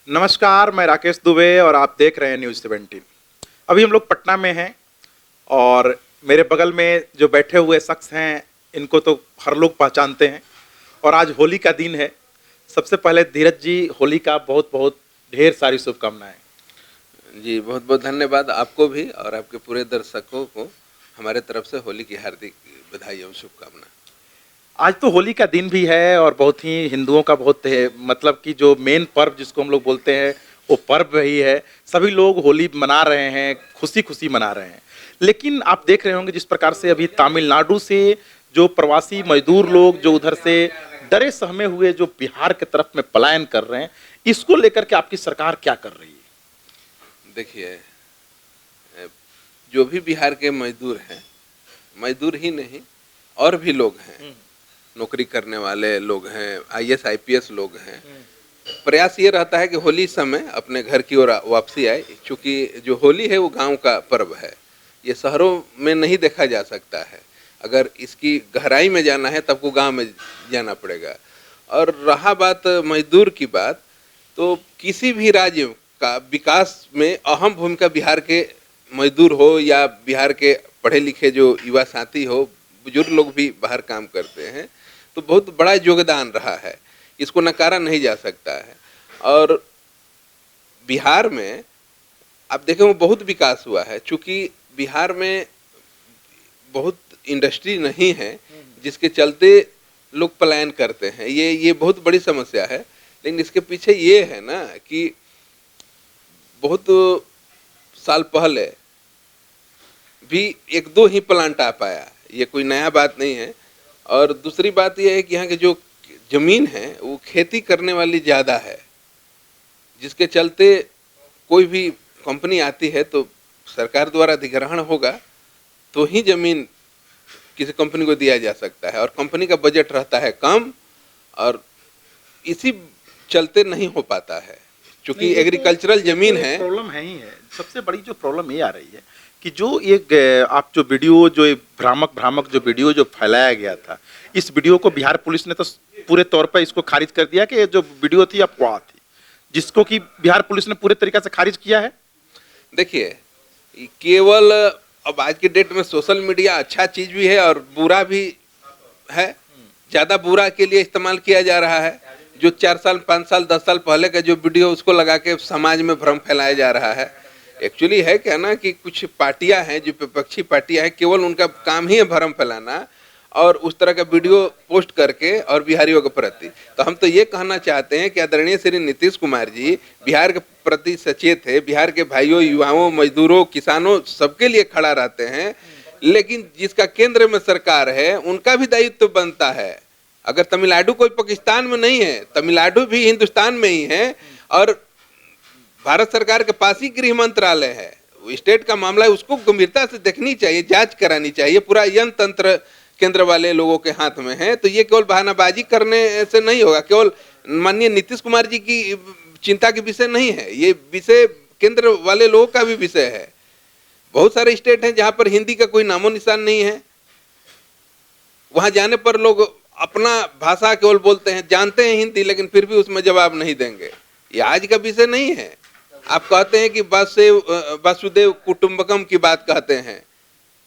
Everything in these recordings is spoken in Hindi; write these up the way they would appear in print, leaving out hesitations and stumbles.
नमस्कार, मैं राकेश दुबे और आप देख रहे हैं न्यूज़ 17। अभी हम लोग पटना में हैं और मेरे बगल में जो बैठे हुए शख्स हैं, इनको तो हर लोग पहचानते हैं और आज होली का दिन है। सबसे पहले धीरज जी, होली का बहुत बहुत ढेर सारी शुभकामनाएं। जी, बहुत बहुत धन्यवाद आपको भी और आपके पूरे दर्शकों को हमारे तरफ से होली की हार्दिक बधाई और शुभकामना। आज तो होली का दिन भी है और बहुत ही हिंदुओं का बहुत मतलब कि जो मेन पर्व जिसको हम लोग बोलते हैं वो पर्व ही है। सभी लोग होली मना रहे हैं, खुशी खुशी मना रहे हैं। लेकिन आप देख रहे होंगे जिस प्रकार से अभी तमिलनाडु से जो प्रवासी मजदूर लोग जो उधर से डरे सहमे हुए जो बिहार की तरफ में पलायन कर रहे हैं, इसको लेकर के आपकी सरकार क्या कर रही है? देखिए, जो भी बिहार के मजदूर हैं, मजदूर ही नहीं और भी लोग हैं, नौकरी करने वाले लोग हैं, आईएएस आईपीएस लोग हैं। प्रयास ये रहता है कि होली समय अपने घर की ओर वापसी आए, क्योंकि जो होली है वो गांव का पर्व है। ये शहरों में नहीं देखा जा सकता है। अगर इसकी गहराई में जाना है तब को गांव में जाना पड़ेगा। और रहा बात मजदूर की बात, तो किसी भी राज्य का विकास में अहम भूमिका बिहार के मजदूर हो या बिहार के पढ़े लिखे जो युवा साथी हो, बुजुर्ग लोग भी बाहर काम करते हैं, तो बहुत बड़ा योगदान रहा है, इसको नकारा नहीं जा सकता है। और बिहार में आप देखें वो बहुत विकास हुआ है, चूँकि बिहार में बहुत इंडस्ट्री नहीं है, जिसके चलते लोग पलायन करते हैं। ये बहुत बड़ी समस्या है। लेकिन इसके पीछे ये है ना कि बहुत साल पहले भी एक दो ही प्लांट आ पाया, ये कोई नया बात नहीं है। और दूसरी बात यह है कि यहाँ की जो जमीन है वो खेती करने वाली ज़्यादा है, जिसके चलते कोई भी कंपनी आती है तो सरकार द्वारा अधिग्रहण होगा तो ही जमीन किसी कंपनी को दिया जा सकता है, और कंपनी का बजट रहता है कम, और इसी चलते नहीं हो पाता है, क्योंकि एग्रीकल्चरल जमीन है। प्रॉब्लम है ही है। सबसे बड़ी जो प्रॉब्लम ये आ रही है कि जो एक आप जो वीडियो जो भ्रामक भ्रामक जो वीडियो जो फैलाया गया था, इस वीडियो को बिहार पुलिस ने तो पूरे तौर पर इसको खारिज कर दिया कि ये जो वीडियो थी अफवाह थी, जिसको कि बिहार पुलिस ने पूरे तरीके से खारिज किया है। देखिए, केवल अब आज के डेट में सोशल मीडिया अच्छा चीज भी है और बुरा भी है। ज़्यादा बुरा के लिए इस्तेमाल किया जा रहा है। जो 4 साल 5 साल 10 साल पहले का जो वीडियो, उसको लगा के समाज में भ्रम फैलाया जा रहा है। एक्चुअली है क्या ना कि कुछ पार्टियां हैं जो विपक्षी पार्टियां हैं, केवल उनका काम ही है भ्रम फैलाना और उस तरह का वीडियो पोस्ट करके और बिहारियों के प्रति। तो हम तो ये कहना चाहते हैं कि आदरणीय श्री नीतीश कुमार जी बिहार के प्रति सचेत है, बिहार के भाइयों, युवाओं, मजदूरों, किसानों सबके लिए खड़ा रहते हैं। लेकिन जिसका केंद्र में सरकार है उनका भी दायित्व बनता है। अगर तमिलनाडु कोई पाकिस्तान में नहीं है, तमिलनाडु भी हिंदुस्तान में ही है, और भारत सरकार के पास ही गृह मंत्रालय है। स्टेट का मामला है, उसको गंभीरता से देखनी चाहिए, जांच करानी चाहिए। पूरा यंत्र तंत्र केंद्र वाले लोगों के हाथ में है। तो ये केवल बहानाबाजी करने से नहीं होगा। केवल माननीय नीतीश कुमार जी की चिंता के विषय नहीं है, ये विषय केंद्र वाले लोगों का भी विषय है। बहुत सारे स्टेट हैं जहां पर हिंदी का कोई नामो निशान नहीं है। वहां जाने पर लोग अपना भाषा केवल बोलते हैं, जानते हैं हिंदी, लेकिन फिर भी उसमें जवाब नहीं देंगे। ये आज का विषय नहीं है। आप कहते हैं कि वसुदेव कुटुंबकम की बात कहते हैं,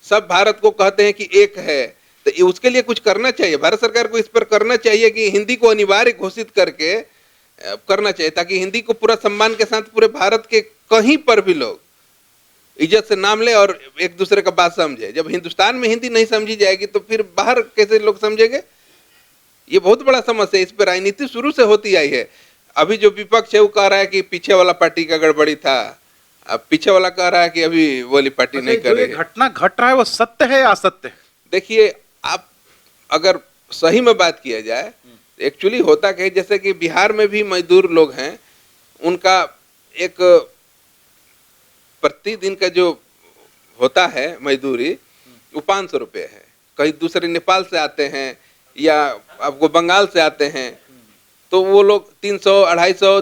सब भारत को कहते हैं कि एक है, तो उसके लिए कुछ करना चाहिए। भारत सरकार को इस पर करना चाहिए कि हिंदी को अनिवार्य घोषित करके करना चाहिए, ताकि हिंदी को पूरा सम्मान के साथ पूरे भारत के कहीं पर भी लोग इज्जत से नाम ले और एक दूसरे का बात समझे। जब हिंदुस्तान में हिंदी नहीं समझी जाएगी तो फिर बाहर कैसे लोग समझेंगे? ये बहुत बड़ा समस्या है। इस पर राजनीति शुरू से होती आई है। अभी जो विपक्ष है वो कह रहा है कि पीछे वाला पार्टी का गड़बड़ी था, अब पीछे वाला कह रहा है कि अभी वाली पार्टी नहीं कर रही है। घटना घट रहा है वो सत्य है या असत्य है? देखिए, आप अगर सही में बात किया जाए, एक्चुअली होता क्या है, जैसे कि बिहार में भी मजदूर लोग हैं, उनका एक प्रतिदिन का जो होता है मजदूरी वो 500 रुपये है। कहीं दूसरे नेपाल से आते हैं या आपको बंगाल से आते हैं, तो वो लोग 300-250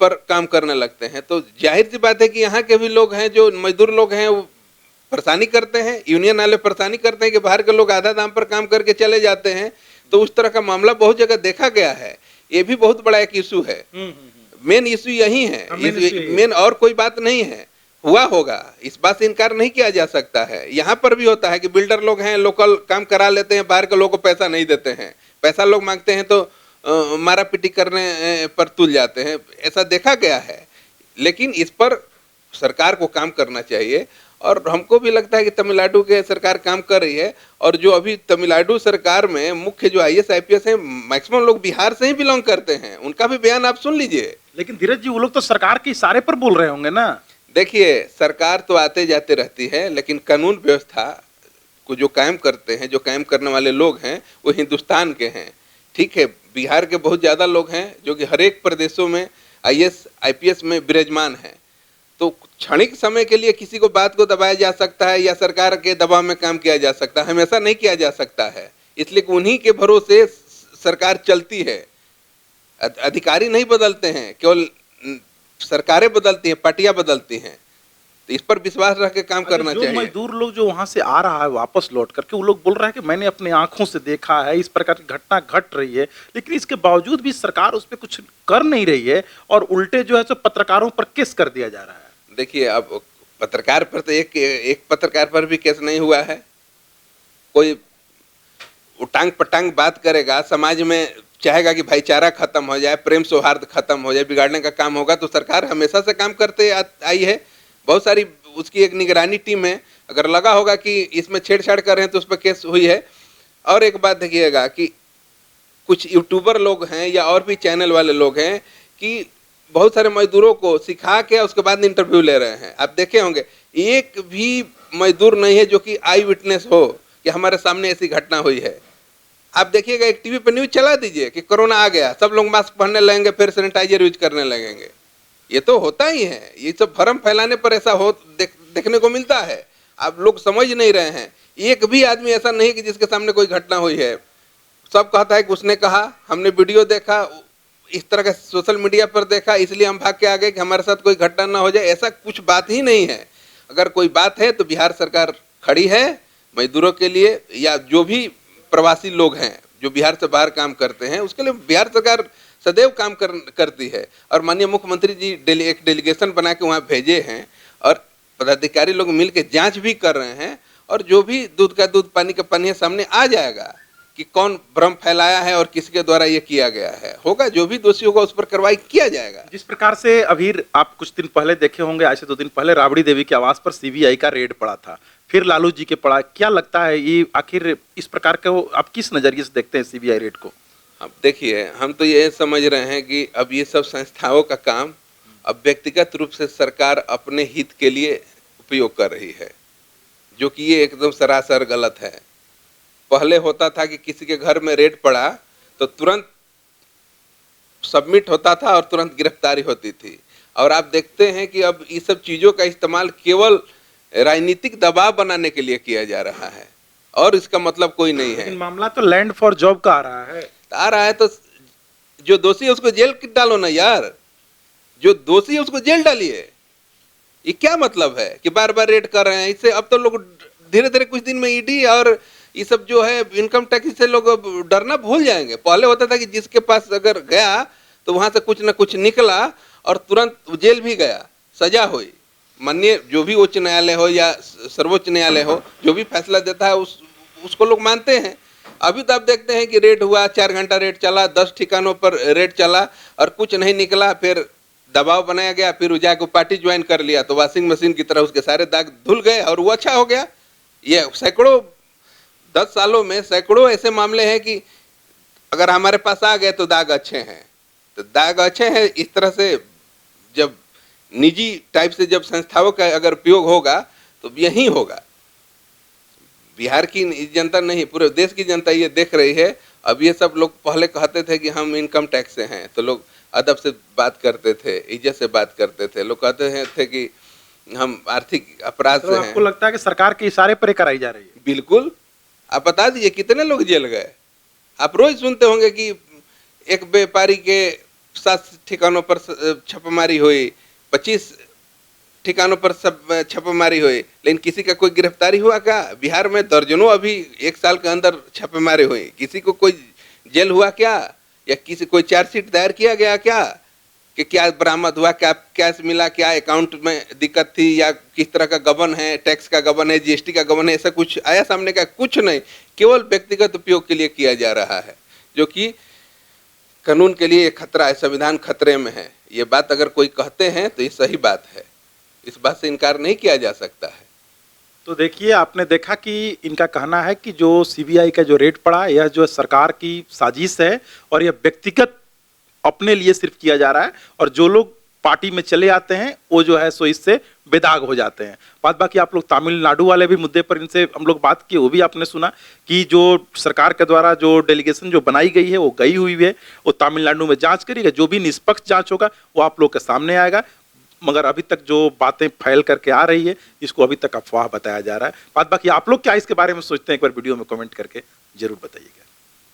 पर काम करने लगते हैं। तो जाहिर सी बात है कि यहाँ के भी लोग हैं, जो मजदूर लोग हैं, वो परेशानी करते हैं। यूनियन वाले परेशानी करते हैं कि बाहर के लोग आधा दाम पर काम करके चले जाते हैं। तो उस तरह का मामला बहुत जगह देखा गया है। ये भी बहुत बड़ा एक इशू है। मेन इश्यू यही है, main issue यही है। मेन और कोई बात नहीं है। हुआ होगा, इस बात से इनकार नहीं किया जा सकता है। यहाँ पर भी होता है कि बिल्डर लोग हैं, लोकल काम करा लेते हैं, बाहर के लोगों को पैसा नहीं देते हैं, पैसा लोग मांगते हैं तो मारा पीटी करने पर तुल जाते हैं, ऐसा देखा गया है। लेकिन इस पर सरकार को काम करना चाहिए, और हमको भी लगता है कि तमिलनाडु के सरकार काम कर रही है। और जो अभी तमिलनाडु सरकार में मुख्य जो IAS IPS हैं, मैक्सिमम लोग बिहार से ही बिलोंग करते हैं, उनका भी बयान आप सुन लीजिए। लेकिन धीरज जी, वो लोग तो सरकार के इशारे पर बोल रहे होंगे ना। देखिए, सरकार तो आते जाते रहती है, लेकिन कानून व्यवस्था को जो कायम करते हैं, जो कायम करने वाले लोग हैं, वो हिंदुस्तान के हैं। ठीक है, बिहार के बहुत ज़्यादा लोग हैं जो कि हर एक प्रदेशों में IAS IPS में विराजमान हैं। तो क्षणिक समय के लिए किसी को बात को दबाया जा सकता है या सरकार के दबाव में काम किया जा सकता है, हमेशा नहीं किया जा सकता है। इसलिए कि उन्हीं के भरोसे सरकार चलती है। अधिकारी नहीं बदलते हैं, केवल सरकारें बदलती हैं, पार्टियां बदलती हैं। तो इस पर विश्वास रख के काम करना जो चाहिए। मजदूर लोग जो वहां से आ रहा है वापस लौट करके, वो लोग बोल रहा है कि मैंने अपनी आंखों से देखा है, इस प्रकार की घटना घट रही है, लेकिन इसके बावजूद भी सरकार उस पर कुछ कर नहीं रही है, और उल्टे जो है सो पत्रकारों पर केस कर दिया जा रहा है। देखिए, अब पत्रकार पर तो एक पत्रकार पर भी केस नहीं हुआ है। कोई उटांग पटांग बात करेगा, समाज में चाहेगा कि भाईचारा खत्म हो जाए, प्रेम सौहार्द खत्म हो जाए, बिगाड़ने का काम होगा, तो सरकार हमेशा से काम करते आई है। बहुत सारी उसकी एक निगरानी टीम है, अगर लगा होगा कि इसमें छेड़छाड़ कर रहे हैं तो उस पर केस हुई है। और एक बात देखिएगा कि कुछ यूट्यूबर लोग हैं या और भी चैनल वाले लोग हैं कि बहुत सारे मजदूरों को सिखा के उसके बाद इंटरव्यू ले रहे हैं। आप देखे होंगे, एक भी मजदूर नहीं है जो कि आई विटनेस हो कि हमारे सामने ऐसी घटना हुई है। आप देखिएगा, एक टीवी पर न्यूज चला दीजिए कि कोरोना आ गया, सब लोग मास्क पहनने लगेंगे, फिर सैनिटाइजर यूज करने लगेंगे। ये तो होता ही है, ये सब भ्रम फैलाने पर ऐसा हो देखने को मिलता है। आप लोग समझ नहीं रहे हैं। एक भी आदमी ऐसा नहीं कि जिसके सामने कोई घटना हुई है। सब कहता है कि उसने कहा, हमने वीडियो देखा, इस तरह का सोशल मीडिया पर देखा, इसलिए हम भाग के आ गए कि हमारे साथ कोई घटना ना हो जाए। ऐसा कुछ बात ही नहीं है। अगर कोई बात है तो बिहार सरकार खड़ी है मजदूरों के लिए, या जो भी प्रवासी लोग हैं जो बिहार से बाहर काम करते हैं, उसके लिए बिहार सरकार सदैव काम करती है। और माननीय मुख्यमंत्री जी एक डेलीगेशन बना के वहाँ भेजे हैं, और पदाधिकारी लोग मिल के जाँच भी कर रहे हैं। और जो भी दूध का दूध पानी का पानी है, सामने आ जाएगा कि कौन भ्रम फैलाया है और किसके द्वारा ये किया गया है। होगा, जो भी दोषी होगा उस पर कार्रवाई किया जाएगा। जिस प्रकार से अभी आप कुछ दिन पहले देखे होंगे, आज से 2 दिन पहले राबड़ी देवी के आवास पर CBI का रेड पड़ा था, फिर लालू जी के पड़ा। क्या लगता है, ये आखिर इस प्रकार के आप किस नजरिए से देखते हैं CBI रेड को? अब देखिए, हम तो ये समझ रहे हैं कि अब ये सब संस्थाओं का काम अब व्यक्तिगत रूप से सरकार अपने हित के लिए उपयोग कर रही है, जो कि ये एकदम सरासर गलत है। पहले होता था कि किसी के घर में रेड पड़ा तो तुरंत सबमिट होता था और तुरंत गिरफ्तारी होती थी। और आप देखते हैं कि अब ये सब चीज़ों का इस्तेमाल केवल राजनीतिक दबाव बनाने के लिए किया जा रहा है, और इसका मतलब कोई नहीं है। लेकिन मामला तो लैंड फॉर जॉब का आ रहा है तो जो दोषी है उसको जेल डालो ना यार, जो दोषी है उसको जेल डालिए। ये क्या मतलब है कि बार बार रेड कर रहे हैं? इससे अब तो लोग धीरे धीरे कुछ दिन में ईडी और ये सब जो है इनकम टैक्स से लोग डरना भूल जाएंगे। पहले होता था कि जिसके पास अगर गया तो वहां से कुछ ना कुछ निकला और तुरंत जेल भी गया, सजा हुई। माननीय जो भी उच्च न्यायालय हो या सर्वोच्च न्यायालय हो, जो भी फैसला देता है उसको लोग मानते हैं। अभी तो आप देखते हैं कि रेड हुआ, 4 घंटा रेड चला, 10 ठिकानों पर रेड चला और कुछ नहीं निकला, फिर दबाव बनाया गया, फिर वो जाकर पार्टी ज्वाइन कर लिया तो वॉशिंग मशीन की तरह उसके सारे दाग धुल गए और वो अच्छा हो गया। ये सैकड़ों 10 सालों में सैकड़ों ऐसे मामले हैं कि अगर हमारे पास आ गए तो दाग अच्छे हैं। तो दाग अच्छे हैं, इस तरह से जब निजी टाइप से जब संस्थाओं का अगर उपयोग होगा तो यही होगा। बिहार की जनता नहीं, पूरे देश की जनता ये देख रही है। अब ये सब लोग पहले कहते थे कि हम इनकम टैक्स से हैं, तो लोग अदब से बात करते थे, इज्जत से बात करते थे। लोग कहते थे कि हम आर्थिक अपराध से हैं। आपको लगता है कि सरकार के इशारे पर कराई जा रही है? बिल्कुल। आप बता दीजिए कितने लोग जेल गए। आप रोज सुनते होंगे कि एक व्यापारी के 7 ठिकानों पर छापेमारी हुई, 25 ठिकानों पर सब छापेमारी हुई, लेकिन किसी का कोई गिरफ्तारी हुआ क्या? बिहार में दर्जनों अभी 1 साल के अंदर छापेमारी हुई, किसी को कोई जेल हुआ क्या? या किसी कोई चार्जशीट दायर किया गया क्या? कि क्या बरामद हुआ, क्या कैश मिला, क्या अकाउंट में दिक्कत थी, या किस तरह का गबन है, टैक्स का गबन है, जीएसटी का गबन है, ऐसा कुछ आया सामने का? कुछ नहीं, केवल व्यक्तिगत उपयोग के लिए किया जा रहा है, जो कि कानून के लिए खतरा है, संविधान खतरे में है। ये बात अगर कोई कहते हैं तो ये सही बात है, इस बात से इनकार नहीं किया जा सकता है। तो देखिए, आपने देखा कि इनका कहना है कि जो सीबीआई का जो रेड पड़ा, यह जो सरकार की साजिश है और यह व्यक्तिगत अपने लिए सिर्फ किया जा रहा है, और जो लोग पार्टी में चले आते हैं वो जो है सो इससे बेदाग हो जाते हैं। बात बाकी आप लोग तमिलनाडु वाले भी मुद्दे पर इनसे हम लोग बात की, वो भी आपने सुना कि जो सरकार के द्वारा जो डेलीगेशन जो बनाई गई है वो गई हुई है, वो तमिलनाडु में जांच करेगा, जो भी निष्पक्ष जांच होगा वो आप लोग के सामने आएगा। मगर अभी तक जो बातें फैल करके आ रही है इसको अभी तक अफवाह बताया जा रहा है। बात बाकी आप लोग क्या इसके बारे में सोचते हैं, एक बार वीडियो में कमेंट करके जरूर बताइएगा।